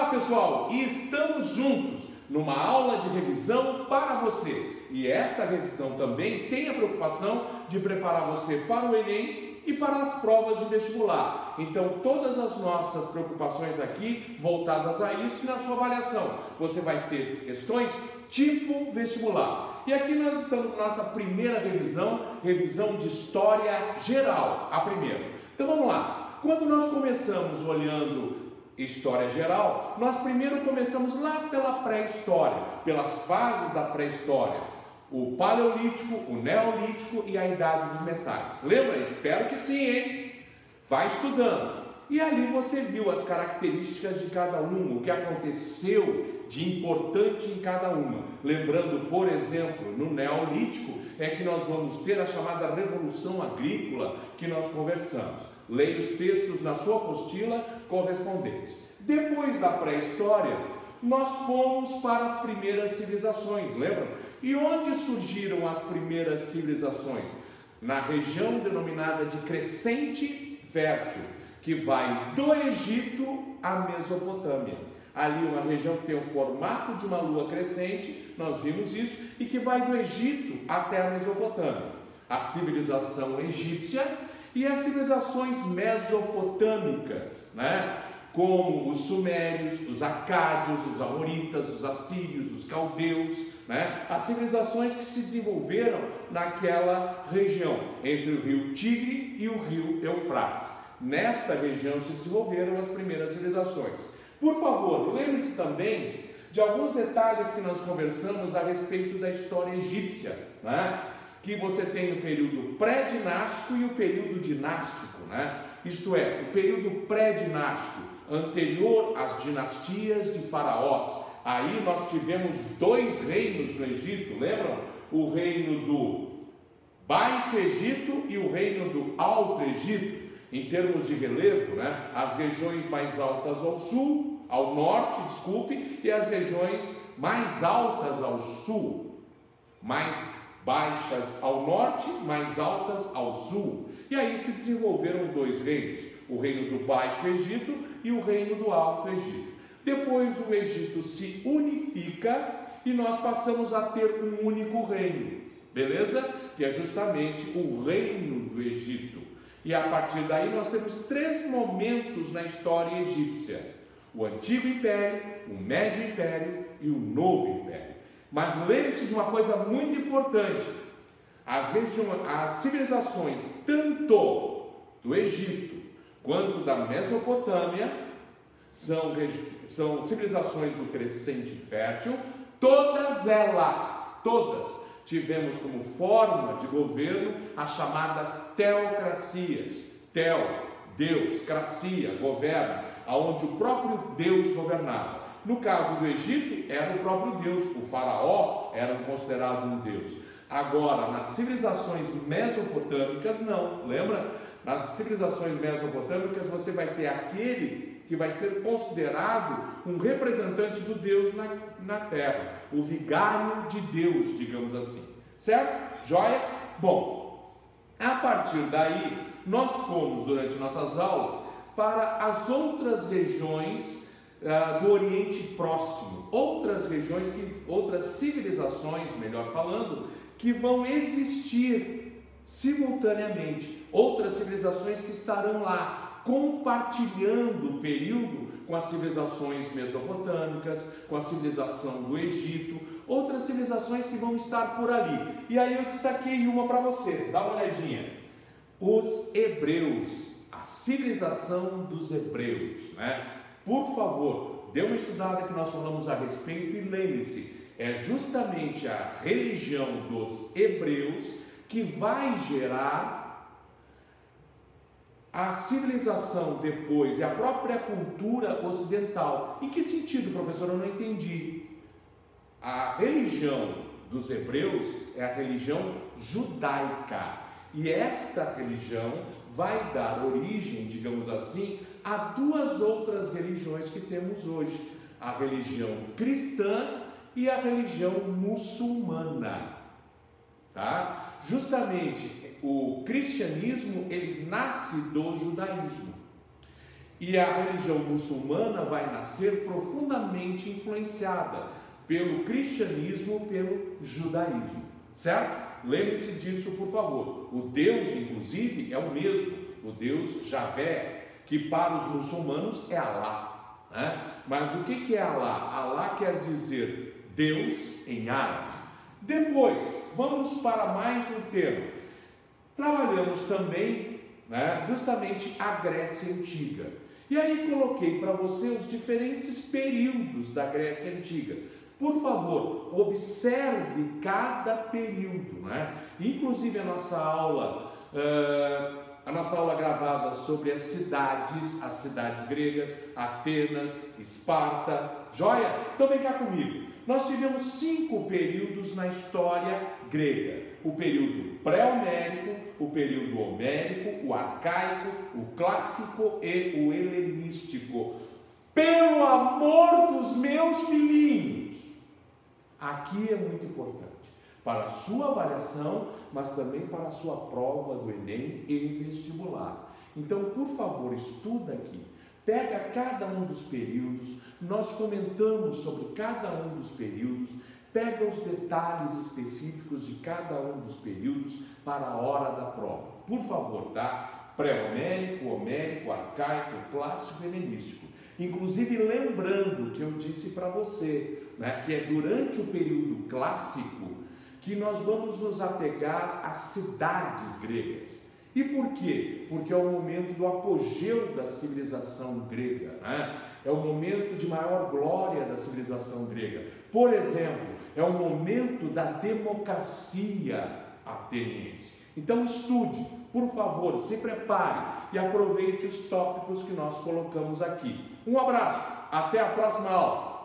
Olá pessoal, e estamos juntos numa aula de revisão para você. E esta revisão também tem a preocupação de preparar você para o Enem e para as provas de vestibular. Então todas as nossas preocupações aqui voltadas a isso e na sua avaliação. Você vai ter questões tipo vestibular. E aqui nós estamos na nossa primeira revisão de História Geral, a primeira. Então vamos lá. Quando nós começamos olhando História Geral, nós primeiro começamos lá pela pré-história, pelas fases da pré-história. O Paleolítico, o Neolítico e a Idade dos Metais. Lembra? Espero que sim, hein? Vai estudando. E ali você viu as características de cada um, o que aconteceu de importante em cada uma. Lembrando, por exemplo, no Neolítico é que nós vamos ter a chamada Revolução Agrícola que nós conversamos. Leia os textos na sua apostila correspondentes. Depois da pré-história, nós fomos para as primeiras civilizações, lembram? E onde surgiram as primeiras civilizações? Na região denominada de Crescente Fértil, que vai do Egito à Mesopotâmia. Ali uma região que tem o formato de uma lua crescente, nós vimos isso, e que vai do Egito até a Mesopotâmia. A civilização egípcia e as civilizações mesopotâmicas, né? Como os sumérios, os acádios, os amoritas, os assírios, os caldeus, né? As civilizações que se desenvolveram naquela região, entre o rio Tigre e o rio Eufrates. Nesta região se desenvolveram as primeiras civilizações. Por favor, lembre-se também de alguns detalhes que nós conversamos a respeito da história egípcia, né? Que você tem o período pré-dinástico e o período dinástico, né? Isto é, o período pré-dinástico, anterior às dinastias de faraós. Aí nós tivemos dois reinos no Egito, lembram? O reino do Baixo Egito e o reino do Alto Egito. Em termos de relevo, né? As regiões mais altas ao sul, ao norte, desculpe, e as regiões mais altas ao sul, mais baixas ao norte, mais altas ao sul. E aí se desenvolveram dois reinos, o reino do Baixo Egito e o reino do Alto Egito. Depois o Egito se unifica e nós passamos a ter um único reino, beleza? Que é justamente o reino do Egito. E a partir daí nós temos três momentos na história egípcia: o Antigo Império, o Médio Império e o Novo Império. Mas lembre-se de uma coisa muito importante: as civilizações tanto do Egito quanto da Mesopotâmia são civilizações do Crescente Fértil. Todas tivemos como forma de governo as chamadas teocracias. Teo, Deus, cracia, governa, aonde o próprio Deus governava. No caso do Egito, era o próprio Deus, o faraó era considerado um Deus. Agora, nas civilizações mesopotâmicas, não, lembra? Nas civilizações mesopotâmicas você vai ter aquele que vai ser considerado um representante do Deus na terra, o vigário de Deus, digamos assim, certo? Joia? Bom, a partir daí nós fomos durante nossas aulas para as outras regiões do Oriente Próximo, outras civilizações, melhor falando, que vão existir simultaneamente, outras civilizações que estarão lá compartilhando o período com as civilizações mesopotâmicas, com a civilização do Egito, outras civilizações que vão estar por ali. E aí eu destaquei uma para você, dá uma olhadinha. Os hebreus, a civilização dos hebreus, né? Por favor, dê uma estudada que nós falamos a respeito e lembre-se, é justamente a religião dos hebreus que vai gerar a civilização depois e a própria cultura ocidental. Em que sentido, professor? Eu não entendi. A religião dos hebreus é a religião judaica. E esta religião vai dar origem, digamos assim, a duas outras religiões que temos hoje: a religião cristã e a religião muçulmana, tá? Justamente o cristianismo, ele nasce do judaísmo. E a religião muçulmana vai nascer profundamente influenciada pelo cristianismo, pelo judaísmo, certo? Lembre-se disso, por favor. O Deus, inclusive, é o mesmo, o Deus Javé, que para os muçulmanos é Alá, né? Mas o que é Alá? Alá quer dizer Deus em árabe. Depois, vamos para mais um termo. Trabalhamos também, né, justamente a Grécia Antiga. E aí coloquei para você os diferentes períodos da Grécia Antiga. Por favor, observe cada período, né? Inclusive a nossa aula gravada sobre as cidades gregas, Atenas, Esparta, joia? Então vem cá comigo. Nós tivemos 5 períodos na história grega: o período pré-homérico, o período homérico, o arcaico, o clássico e o helenístico. Pelo amor dos meus filhinhos, aqui é muito importante para a sua avaliação, mas também para a sua prova do Enem e vestibular. Então, por favor, estuda aqui. Pega cada um dos períodos, nós comentamos sobre cada um dos períodos, pega os detalhes específicos de cada um dos períodos para a hora da prova. Por favor, tá? Pré-homérico, homérico, arcaico, clássico e helenístico. Inclusive, lembrando que eu disse para você, né, que é durante o período clássico que nós vamos nos apegar às cidades gregas. E por quê? Porque é o momento do apogeu da civilização grega, né? É o momento de maior glória da civilização grega. Por exemplo, é o momento da democracia ateniense. Então estude, por favor, se prepare e aproveite os tópicos que nós colocamos aqui. Um abraço, até a próxima aula!